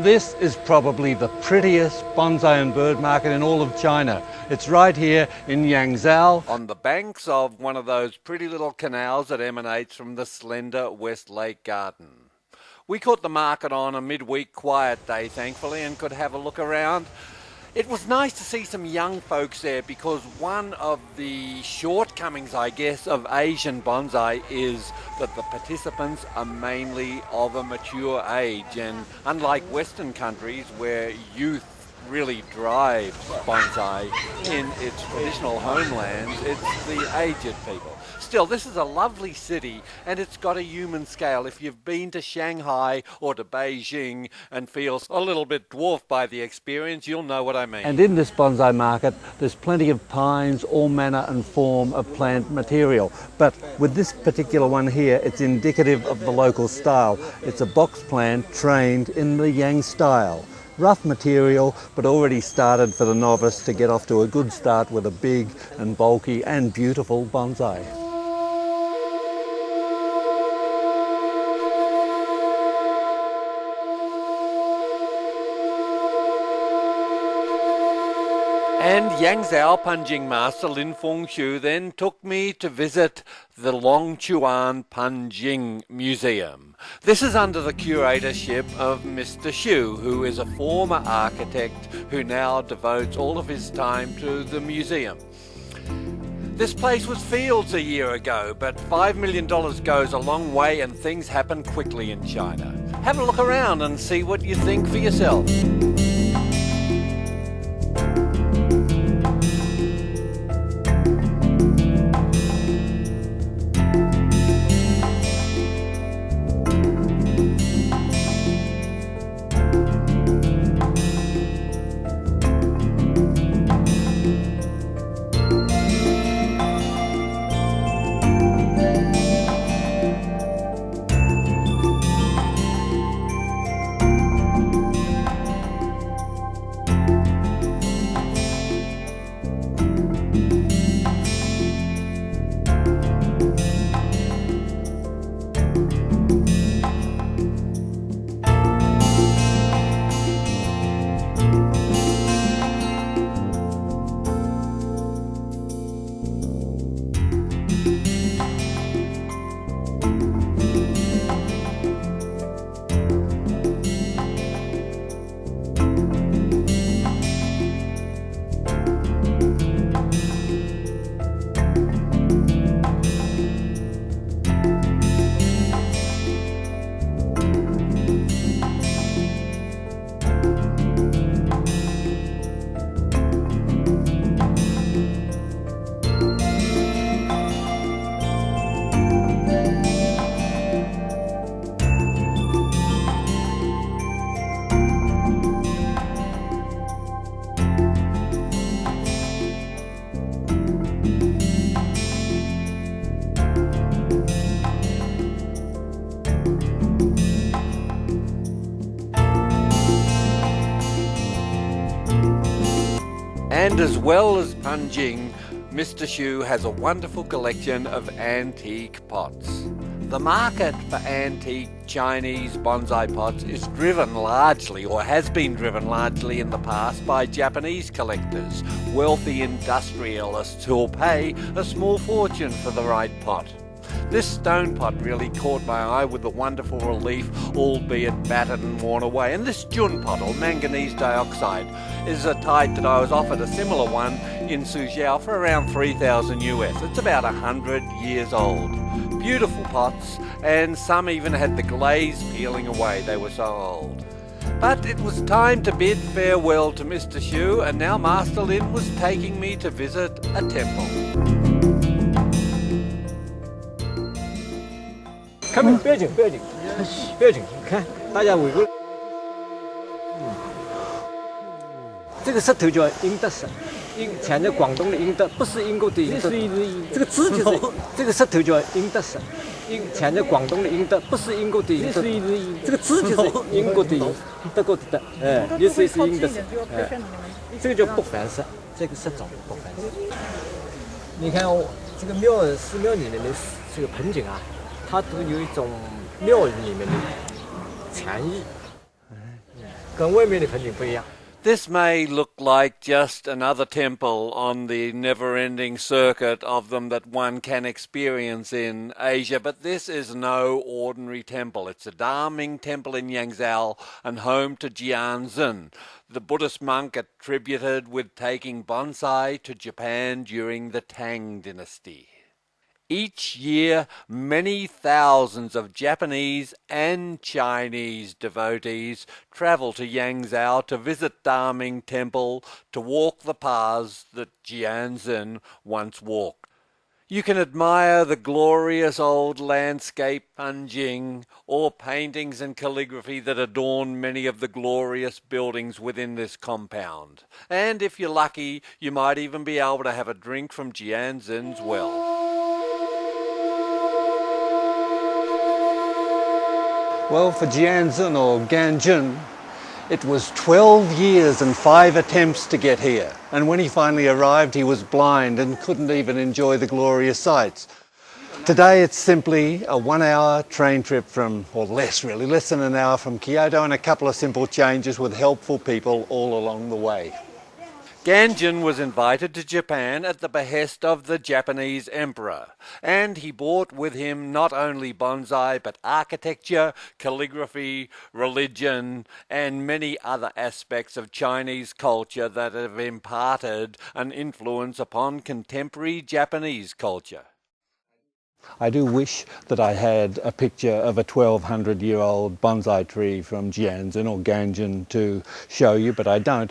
This is probably the prettiest bonsai and bird market in all of China. It's right here in Yangzhou, on the banks of one of those pretty little canals that emanates from the slender West Lake Garden. We caught the market on a midweek quiet day, thankfully, and could have a look around. It was nice to see some young folks there, because one of the shortcomings, I guess, of Asian bonsai is that the participants are mainly of a mature age, and unlike Western countries where youth really drives bonsai in its traditional homelands, it's the aged people. Still, this is a lovely city, and it's got a human scale. If you've been to Shanghai or to Beijing and feels a little bit dwarfed by the experience, you'll know what I mean. And in this bonsai market, there's plenty of pines, all manner and form of plant material. But with this particular one here, it's indicative of the local style. It's a box plant trained in the Yang style. Rough material, but already started for the novice to get off to a good start with a big and bulky and beautiful bonsai. And Yangzhou Panjing master Lin Fengshu then took me to visit the Chuan Panjing Museum. This is under the curatorship of Mr. Xu, who is a former architect who now devotes all of his time to the museum. This place was fields a year ago, but $5 million goes a long way and things happen quickly in China. Have a look around and see what you think for yourself. And as well as Panjing, Mr. Xu has a wonderful collection of antique pots. The market for antique Chinese bonsai pots is driven largely, or has been driven largely in the past, by Japanese collectors, wealthy industrialists who'll pay a small fortune for the right pot. This stone pot really caught my eye with the wonderful relief, albeit battered and worn away. And this Jian pot, or manganese dioxide, is a type that I was offered a similar one in Suzhou for around 3,000 US. It's about 100 years old. Beautiful pots, and some even had the glaze peeling away, they were so old. But it was time to bid farewell to Mr. Xu, and now Master Lin was taking me to visit a temple. 不要紧，不要紧，不要紧，看大家围过来。这个石头叫英德石，产在广东的英德，不是英国的英德。这个字就是这个石头叫英德石，产在广东的英德，不是英国的英德。这个字就是英国的英，德国的德，意思是英德石，这个叫不凡石，这个石种不凡石。你看这个寺庙里面的这个盆景啊。 它都有一种庙里面的禅意，跟外面的盆景不一样。 This may look like just another temple on the never-ending circuit of them that one can experience in Asia, but this is no ordinary temple. It's a Dharming temple in Yangzhou and home to Jian, the Buddhist monk attributed with taking bonsai to Japan during the Tang dynasty. Each year, many thousands of Japanese and Chinese devotees travel to Yangzhou to visit Dharming Temple to walk the paths that Jian once walked. You can admire the glorious old landscape Panjing or paintings and calligraphy that adorn many of the glorious buildings within this compound. And if you're lucky, you might even be able to have a drink from Jian's well. Well, for Jian or Ganjun, it was 12 years and 5 attempts to get here. And when he finally arrived, he was blind and couldn't even enjoy the glorious sights. Today, it's simply a 1-hour train trip from, or less really, less than an hour from Kyoto, and a couple of simple changes with helpful people all along the way. Ganjin was invited to Japan at the behest of the Japanese emperor, and he brought with him not only bonsai but architecture, calligraphy, religion, and many other aspects of Chinese culture that have imparted an influence upon contemporary Japanese culture. I do wish that I had a picture of a 1200-year-old bonsai tree from Jian or Ganjin to show you, but I don't.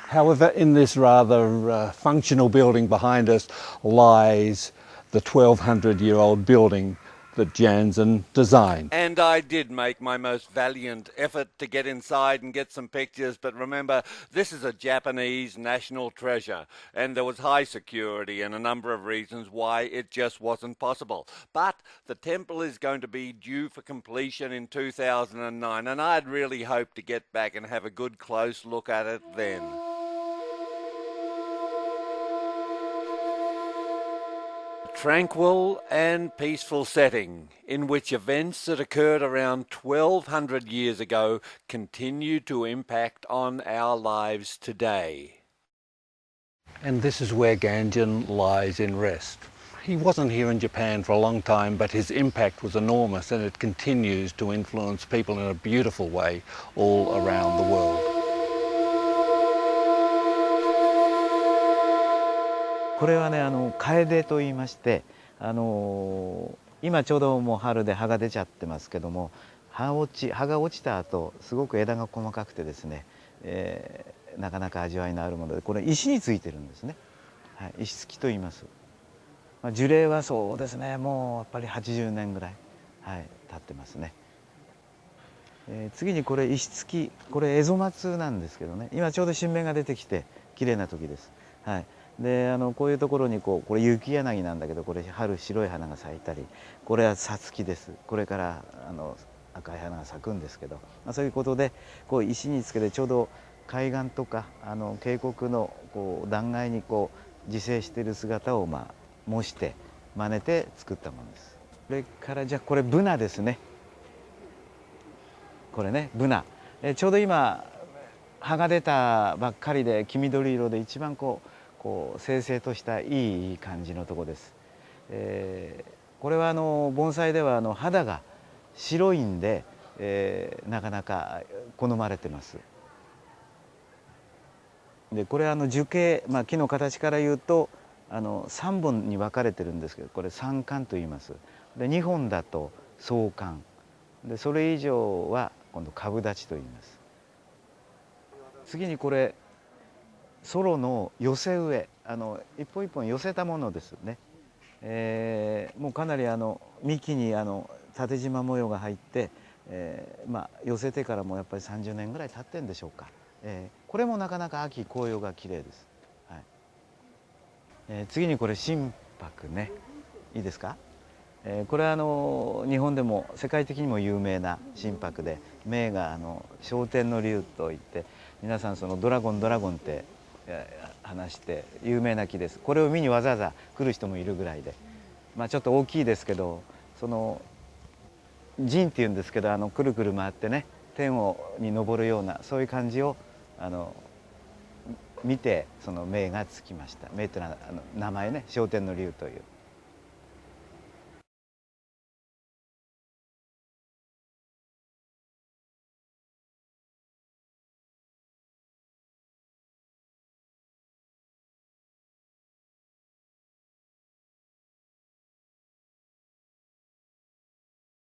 However, in this rather functional building behind us lies the 1200-year-old building that Jian designed. And I did make my most valiant effort to get inside and get some pictures, but remember, this is a Japanese national treasure, and there was high security and a number of reasons why it just wasn't possible. But the temple is going to be due for completion in 2009, and I'd really hoped to get back and have a good close look at it then. Tranquil and peaceful setting in which events that occurred around 1200 years ago continue to impact on our lives today. And this is where Ganjin lies in rest. He wasn't here in Japan for a long time, but his impact was enormous, and it continues to influence people in a beautiful way all around the world. これはね、楓と言いまして、今ちょうどもう春で葉が出ちゃってますけども、葉が落ちた後、すごく枝が細かくてですね、なかなか味わいのあるもので、これ石についてるんですね。はい、石付きと言います。樹齢はそうですね、もうやっぱり80年ぐらい、はい、経ってますね。次にこれ石付き、これエゾマツなんですけどね、今ちょうど新芽が出てきて綺麗な時です。はい。でこういうところにこれ雪柳なんだけど、これ春白い花が咲いたり、これはさつきです。これから赤い花が咲くんですけど、そういうことで石につけてちょうど海岸とか渓谷の断崖に自生している姿を模して真似て作ったものです。それからじゃあこれブナですね。これねブナ、ちょうど今葉が出たばっかりで黄緑色で一番清々としたいい感じのとこです。これは盆栽では肌が白いんで、なかなか好まれてます。でこれは樹形、木の形から言うと3本に分かれてるんですけど、これ三冠と言います。で2本だと双冠で、それ以上は今度株立ちと言います。次にこれソロの寄せ植え、一本一本寄せたものですね。もうかなり幹に縦縞模様が入って、寄せてからもやっぱり30年ぐらい経ってんでしょうか。これもなかなか秋紅葉が綺麗です。はい。次にこれ心拍ね、いいですか。これは日本でも世界的にも有名な心拍で、名が昇天の竜といって、皆さんそのドラゴンって話して有名な木です。これを見にわざわざ来る人もいるぐらいで、ちょっと大きいですけど、その陣っていうんですけど、くるくる回ってね、天に昇るようなそういう感じを見てその銘がつきました。銘というのは名前ね、昇天の龍という。